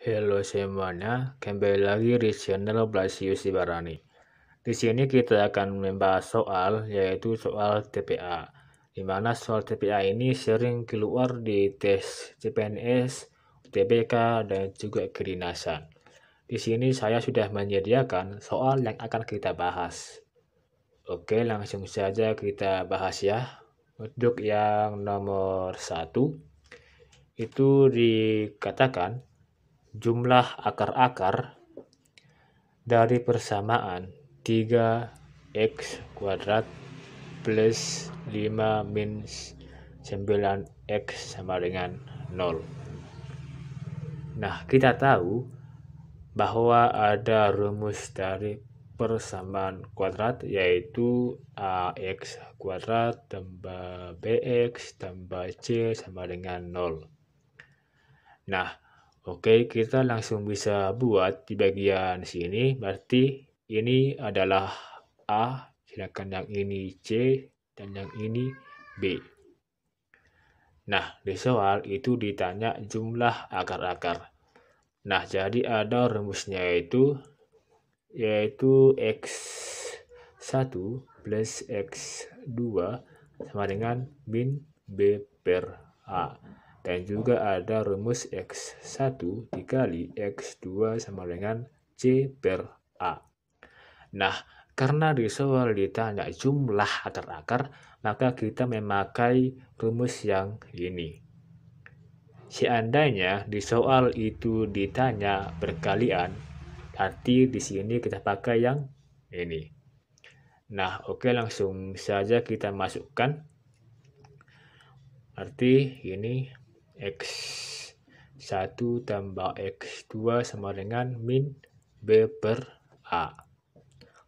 Halo semuanya, kembali lagi di channel Blasius Ibarani. Di sini kita akan membahas soal, yaitu soal TPA. Di mana soal TPA ini sering keluar di tes CPNS, UTBK, dan juga kedinasan. Di sini saya sudah menyediakan soal yang akan kita bahas. Oke, langsung saja kita bahas ya. Untuk yang nomor 1, itu dikatakan jumlah akar-akar dari persamaan 3x kuadrat plus 5 min 9x sama dengan 0. Nah, kita tahu bahwa ada rumus dari persamaan kuadrat, yaitu ax kuadrat tambah bx tambah c sama dengan 0. Nah, oke, kita langsung bisa buat di bagian sini. Berarti ini adalah A, sedangkan yang ini C, dan yang ini B. Nah, di soal itu ditanya jumlah akar-akar. Nah, jadi ada rumusnya yaitu X1 plus X2 sama dengan min B per A. Dan juga ada rumus X1 dikali X2 sama dengan C per A. Nah, karena di soal ditanya jumlah akar-akar, maka kita memakai rumus yang ini. Seandainya di soal itu ditanya berkalian, arti di sini kita pakai yang ini. Nah, oke, langsung saja kita masukkan. Arti ini X1 tambah X2 sama dengan min B per A.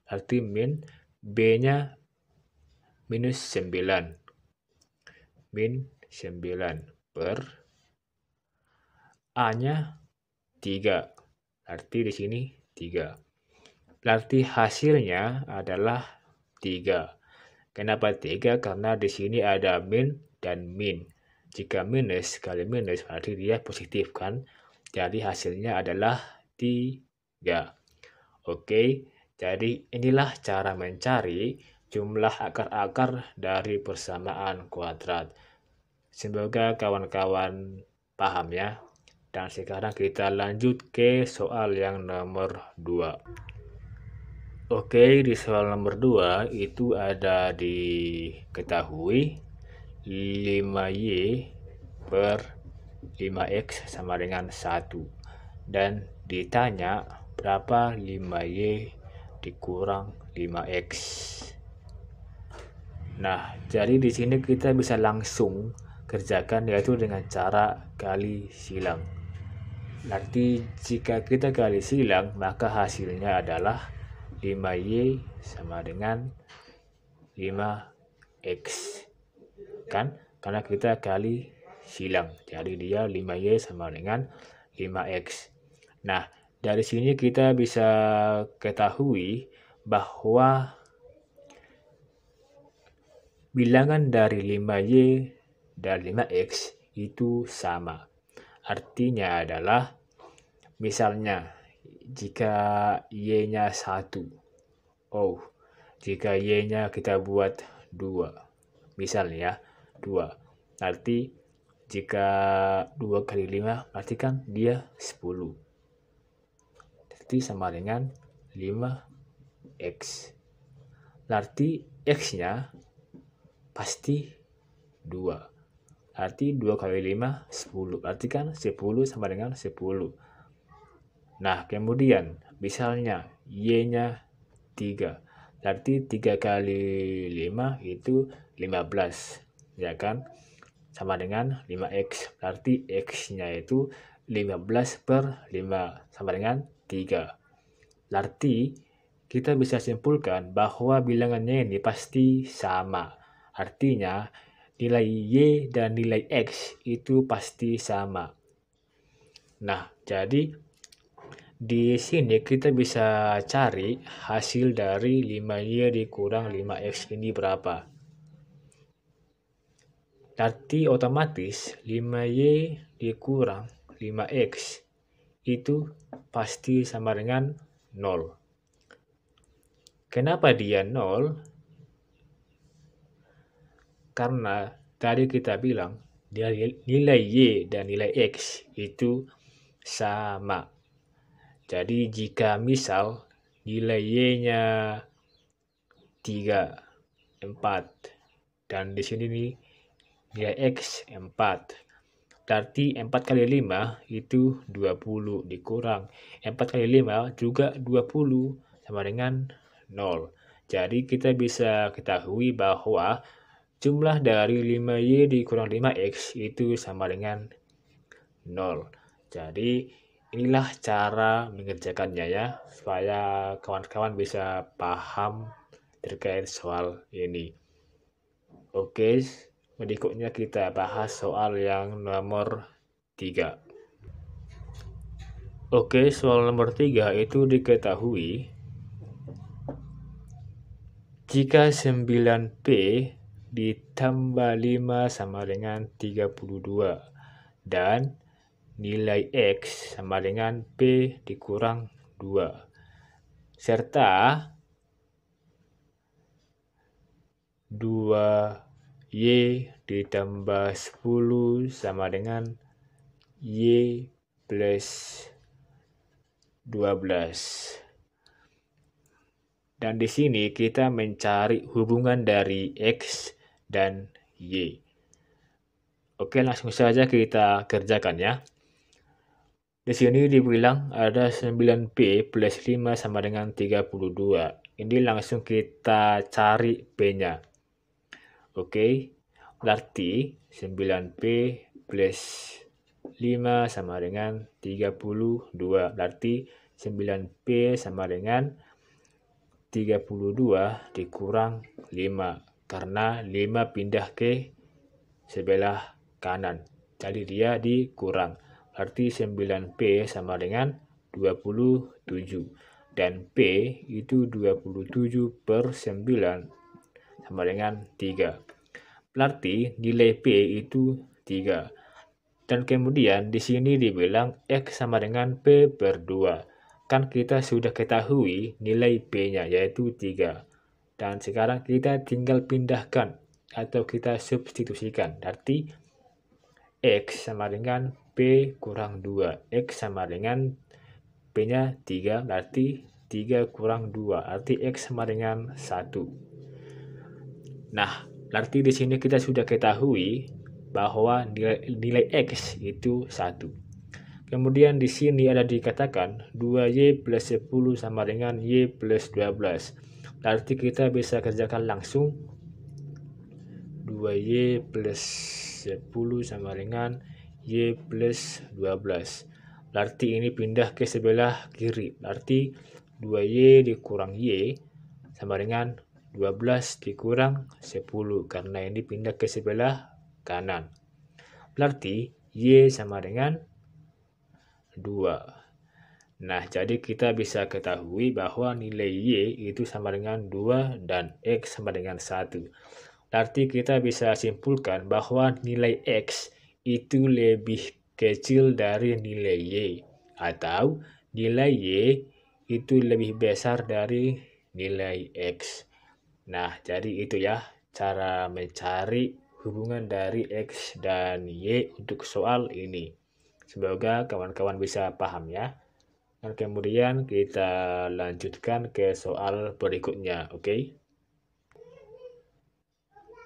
Arti min B-nya minus 9. Min 9 per A-nya 3. Arti di sini 3. Berarti hasilnya adalah 3. Kenapa 3? Karena di sini ada min dan min. Jika minus kali minus berarti dia positif kan? Jadi hasilnya adalah 3. Oke, jadi inilah cara mencari jumlah akar-akar dari persamaan kuadrat. Semoga kawan-kawan paham ya. Dan sekarang kita lanjut ke soal yang nomor 2. Oke, di soal nomor 2 itu ada diketahui 5y per 5x sama dengan 1. Dan ditanya berapa 5y dikurang 5x. Nah, jadi di sini kita bisa langsung kerjakan, yaitu dengan cara kali silang. Nanti jika kita kali silang, maka hasilnya adalah 5y sama dengan 5x. Kan? Karena kita kali silang. Jadi dia 5y sama dengan 5x. Nah, dari sini kita bisa ketahui bahwa bilangan dari 5y dan 5x itu sama. Artinya adalah, misalnya, jika y-nya 1. Jika y-nya kita buat 2. Misalnya 2. Arti jika 2 kali 5, berarti kan dia 10. Jadi sama dengan 5x. Berarti x-nya pasti 2. Arti 2 kali 5, 10. Berarti kan 10 sama dengan 10. Nah, kemudian misalnya y-nya 3. Berarti 3 kali 5 itu 15. Ya kan? Sama dengan 5x. Berarti x-nya itu 15 per 5. Sama dengan 3. Berarti kita bisa simpulkan bahwa bilangannya ini pasti sama. Artinya nilai y dan nilai x itu pasti sama. Nah, jadi di sini kita bisa cari hasil dari 5y dikurang 5x ini berapa. Berarti otomatis 5y dikurang 5x itu pasti sama dengan 0. Kenapa dia 0? Karena tadi kita bilang nilai Y dan nilai X itu sama. Jadi jika misal nilai Y-nya 3, 4, dan di sini nih nilai X 4. Berarti 4 kali 5 itu 20 dikurang 4 kali 5 juga 20 sama dengan 0. Jadi kita bisa ketahui bahwa jumlah dari 5Y dikurang 5X itu sama dengan 0. Jadi inilah cara mengerjakannya ya, supaya kawan-kawan bisa paham terkait soal ini. Oke, berikutnya kita bahas soal yang nomor 3. Oke, soal nomor 3 itu diketahui jika 9P ditambah 5 sama dengan 32 dan nilai X sama dengan P dikurang 2 serta 2Y ditambah 10 sama dengan Y plus 12. Dan di sini kita mencari hubungan dari X dan Y. Oke, langsung saja kita kerjakan ya. Di sini dibilang ada 9P plus 5 sama dengan 32. Ini langsung kita cari P-nya. Oke, berarti 9P plus 5 sama dengan 32. Berarti 9P sama dengan 32 dikurang 5. Karena 5 pindah ke sebelah kanan. Jadi dia dikurang. Berarti 9P sama dengan 27. Dan P itu 27 per 9 sama dengan 3. Berarti nilai P itu 3. Dan kemudian di sini dibilang X sama dengan P per 2. Kan kita sudah ketahui nilai P-nya yaitu 3. Dan sekarang kita tinggal pindahkan atau kita substitusikan. Berarti X sama dengan P kurang 2. X sama dengan P-nya 3. Berarti 3 kurang 2. Arti X sama dengan 1. Nah, berarti di sini kita sudah ketahui bahwa nilai X itu 1. Kemudian di sini ada dikatakan 2Y plus 10 sama dengan Y plus 12. Berarti kita bisa kerjakan langsung 2Y plus 10 sama dengan Y plus 12. Berarti ini pindah ke sebelah kiri. Berarti 2Y dikurang Y sama dengan 12 dikurang 10. Karena ini pindah ke sebelah kanan. Berarti Y sama dengan 2. Nah, jadi kita bisa ketahui bahwa nilai Y itu sama dengan 2 dan X sama dengan 1. Berarti kita bisa simpulkan bahwa nilai X itu lebih kecil dari nilai Y. Atau nilai Y itu lebih besar dari nilai X. Nah, jadi itu ya cara mencari hubungan dari X dan Y untuk soal ini. Semoga kawan-kawan bisa paham ya. Dan kemudian kita lanjutkan ke soal berikutnya, oke?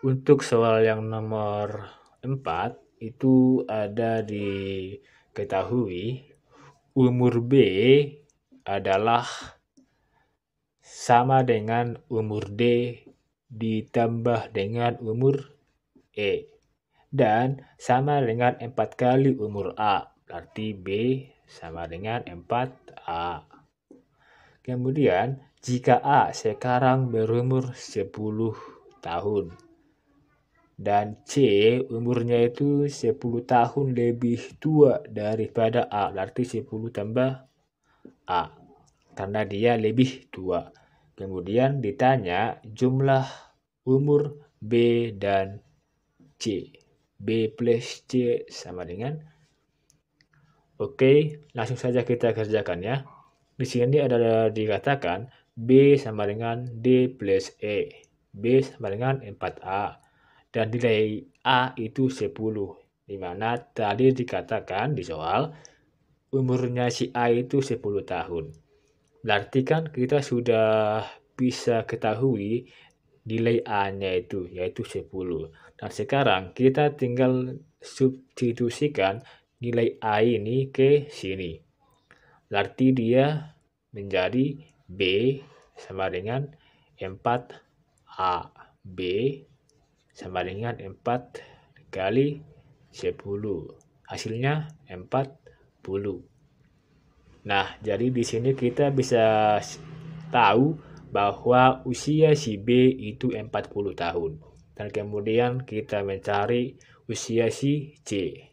Untuk soal yang nomor 4, itu ada diketahui umur B adalah sama dengan umur D ditambah dengan umur E. Dan sama dengan 4 kali umur A. Berarti B sama dengan 4A. Kemudian, jika A sekarang berumur 10 tahun. Dan C umurnya itu 10 tahun lebih tua daripada A. Berarti 10 tambah A. Karena dia lebih tua. Kemudian ditanya jumlah umur B dan C. B plus C sama dengan. Oke, langsung saja kita kerjakan ya. Di sini ada dikatakan B sama dengan D plus E. B sama dengan 4A. Dan nilai A itu 10. Dimana tadi dikatakan di soal umurnya si A itu 10 tahun. Berarti kan kita sudah bisa ketahui nilai A-nya itu, yaitu 10. Dan sekarang kita tinggal substitusikan nilai A ini ke sini. Berarti dia menjadi B sama dengan 4A. B sama dengan 4 kali 10. Hasilnya 40. Nah, jadi di sini kita bisa tahu bahwa usia si B itu 40 tahun. Dan kemudian kita mencari usia si C.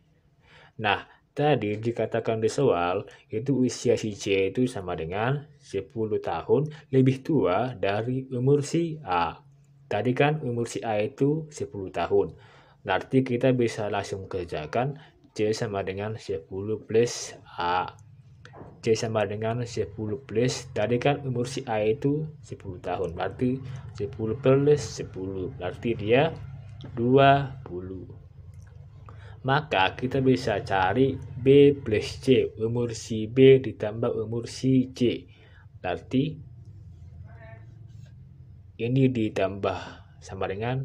Nah, tadi dikatakan di soal itu usia si C itu sama dengan 10 tahun lebih tua dari umur si A. Tadi kan umur si A itu 10 tahun. Berarti kita bisa langsung kerjakan C sama dengan 10 plus A. C sama dengan 10 plus, tadi kan umur si A itu 10 tahun, berarti 10 plus 10, berarti dia 20. Maka kita bisa cari B plus C, umur si B ditambah umur si C. Berarti ini ditambah sama dengan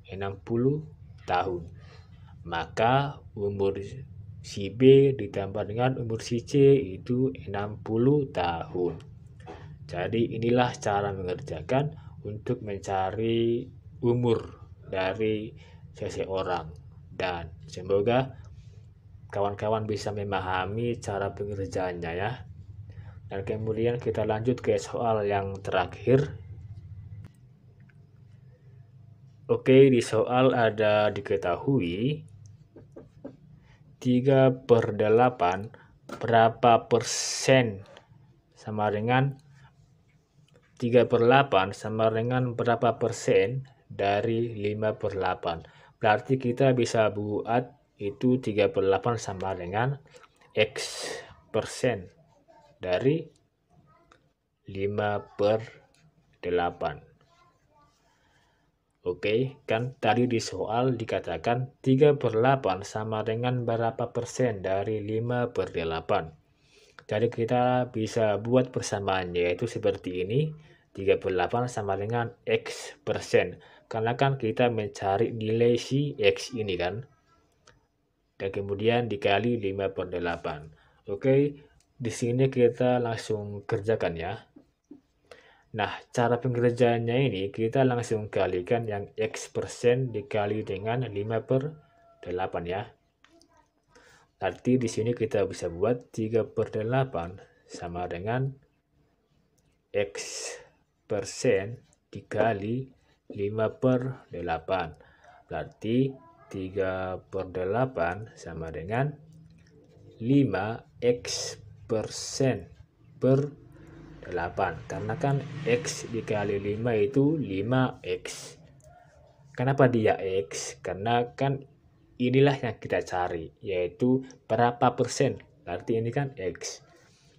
60 tahun. Maka umur si B ditambah dengan umur si C itu 60 tahun. Jadi inilah cara mengerjakan untuk mencari umur dari seseorang. Dan semoga kawan-kawan bisa memahami cara pengerjaannya ya. Dan kemudian kita lanjut ke soal yang terakhir. Oke, di soal ada diketahui 3/8 berapa persen sama dengan 3/8 sama dengan berapa persen dari 5/8. Berarti kita bisa buat itu 3/8 sama dengan X persen dari 5/8. Oke, kan tadi di soal dikatakan 3/8 sama dengan berapa persen dari 5/8. Jadi kita bisa buat persamaannya yaitu seperti ini. 3/8 sama dengan X persen. Karena kan kita mencari nilai si X ini kan. Dan kemudian dikali 5/8. Oke, di sini kita langsung kerjakan ya. Nah, cara pengerjaannya ini kita langsung kalikan yang X persen dikali dengan 5/8 ya. Berarti di sini kita bisa buat 3/8 sama dengan X persen dikali 5/8. Berarti 3/8 sama dengan 5X persen per 8. Karena kan X dikali 5 itu 5X. Kenapa dia X? Karena kan inilah yang kita cari, yaitu berapa persen. Berarti ini kan X.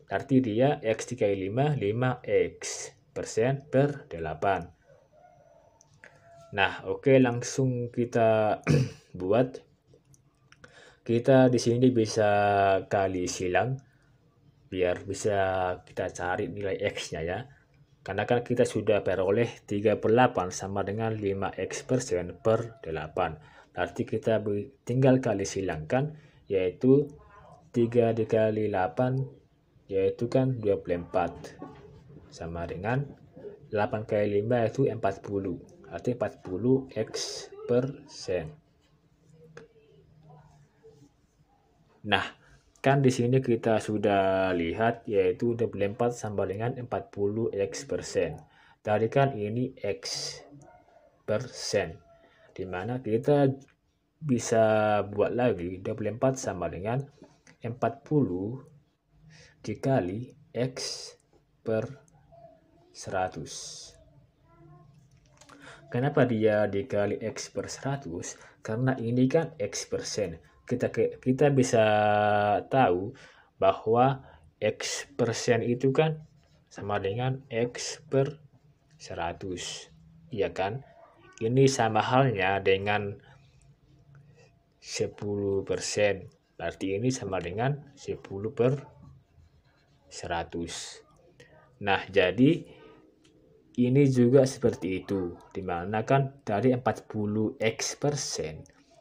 Berarti dia X dikali 5, 5X persen per 8. Nah, oke, langsung kita buat. Kita di sini bisa kali silang biar bisa kita cari nilai X-nya ya. Karena kan kita sudah peroleh 3/8 sama dengan 5X persen per 8. Berarti kita tinggal kali silangkan, yaitu 3 dikali 8, yaitu kan 24. Sama dengan 8 kali 5 yaitu 40. Arti 40X persen. Nah, kan di sini kita sudah lihat yaitu 24 sama dengan 40X persen. Tadi kan ini X persen. Dimana kita bisa buat lagi 24 sama dengan 40 dikali X per 100. Kenapa dia dikali X per 100? Karena ini kan X persen. Kita bisa tahu bahwa X persen itu kan sama dengan X per 100. Iya kan? Ini sama halnya dengan 10%. Berarti ini sama dengan 10 per 100. Nah, jadi ini juga seperti itu. Dimana kan dari 40x%.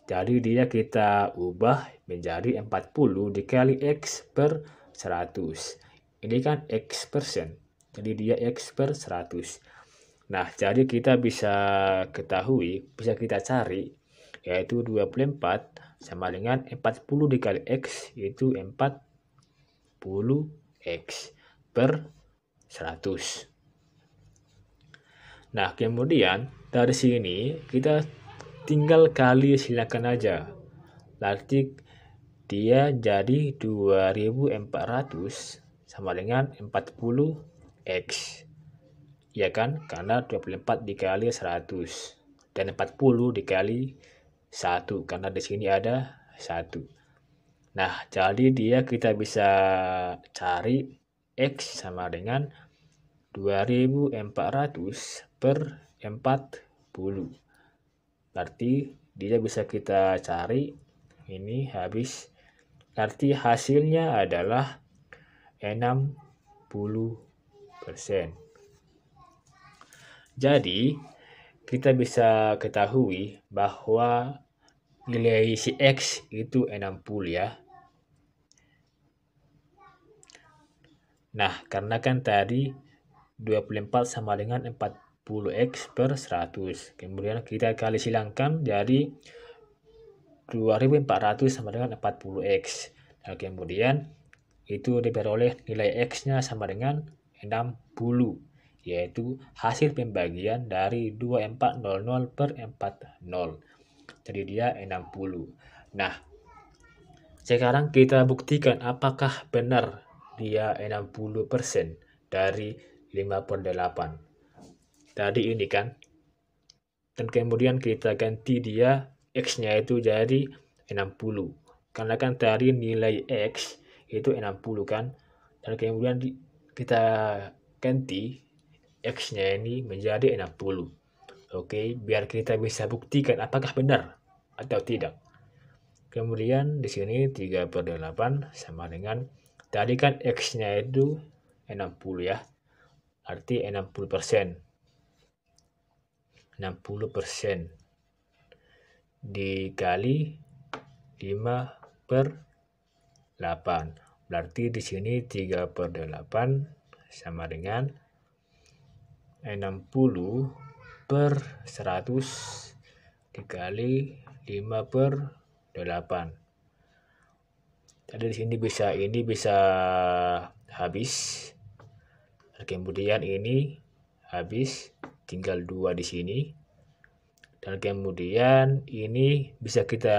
Jadi dia kita ubah menjadi 40 dikali X per 100. Ini kan X persen. Jadi dia X per 100. Nah, jadi kita bisa ketahui, bisa kita cari, yaitu 24 sama dengan 40 dikali X, itu 40X per 100. Nah, kemudian dari sini kita tinggal kali silakan aja. Berarti dia jadi 2400 sama dengan 40X. Ya kan? Karena 24 dikali 100 dan 40 dikali 1 karena di sini ada 1. Nah, jadi dia kita bisa cari X sama dengan 2400 per 40. Berarti dia bisa kita cari, ini habis. Berarti hasilnya adalah 60%. Jadi, kita bisa ketahui bahwa nilai si X itu 60 ya. Nah, karena kan tadi 24 sama dengan 40X per 100. Kemudian kita kali silangkan jadi 2400 sama dengan 40X. Dan kemudian itu diperoleh nilai X-nya sama dengan 60. Yaitu hasil pembagian dari 2400 per 40. Jadi dia 60. Nah, sekarang kita buktikan apakah benar dia 60% dari 5/8. Tadi ini kan. Dan kemudian kita ganti dia X-nya itu jadi 60. Karena kan tadi nilai X itu 60 kan. Dan kemudian kita ganti X-nya ini menjadi 60. Oke, biar kita bisa buktikan apakah benar atau tidak. Kemudian di sini 3/8 sama dengan tadi kan X-nya itu 60 ya. Arti 60%. 60% dikali 5/8. Berarti di sini 3/8 sama dengan 60 per 100 dikali 5/8. Jadi di sini bisa habis. Kemudian ini habis, tinggal 2 di sini. Dan kemudian ini bisa kita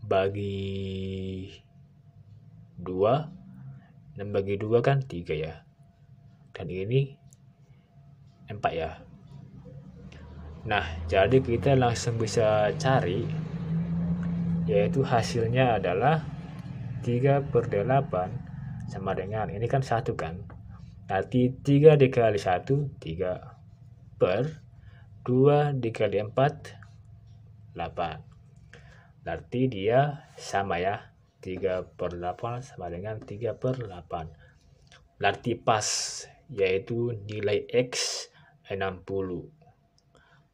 bagi 2. Dan bagi 2 kan 3 ya. Dan ini 4 ya. Nah, jadi kita langsung bisa cari, yaitu hasilnya adalah 3/8 sama dengan, ini kan 1 kan. Berarti 3 dikali 1, 3 per 2 dikali 4, 8. Berarti dia sama ya. 3/8 sama dengan 3/8. Berarti pas, yaitu nilai X 60.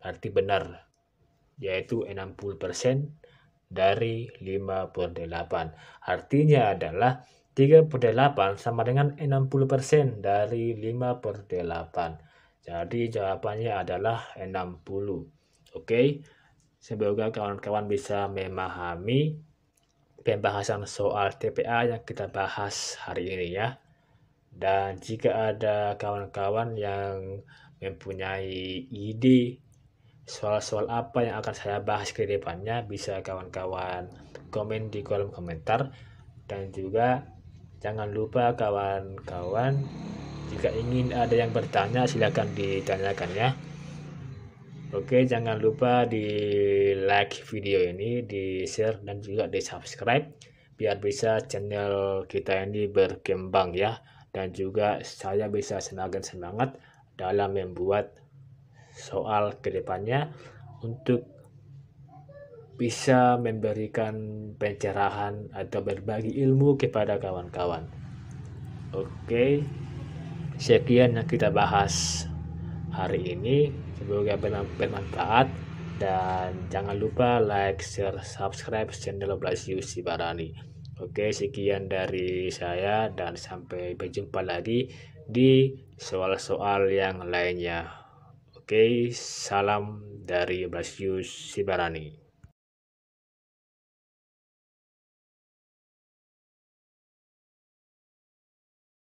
Berarti benar, yaitu 60% dari 5/8. Artinya adalah 3/8 sama dengan 60% dari 5/8. Jadi jawabannya adalah 60. Oke, semoga kawan-kawan bisa memahami pembahasan soal TPA yang kita bahas hari ini ya. Dan jika ada kawan-kawan yang mempunyai ide soal-soal apa yang akan saya bahas ke depannya, bisa kawan-kawan komen di kolom komentar. Dan juga jangan lupa kawan-kawan, jika ingin ada yang bertanya silakan ditanyakan ya. Oke, jangan lupa di like video ini, di share dan juga di subscribe biar bisa channel kita ini berkembang ya, dan juga saya bisa semakin semangat dalam membuat soal kedepannya untuk bisa memberikan pencerahan atau berbagi ilmu kepada kawan-kawan. Oke, sekian yang kita bahas hari ini, semoga bermanfaat, dan jangan lupa like, share, subscribe channel Blasius Sibarani. Oke, sekian dari saya dan sampai berjumpa lagi di soal-soal yang lainnya. Oke, salam dari Blasius Sibarani.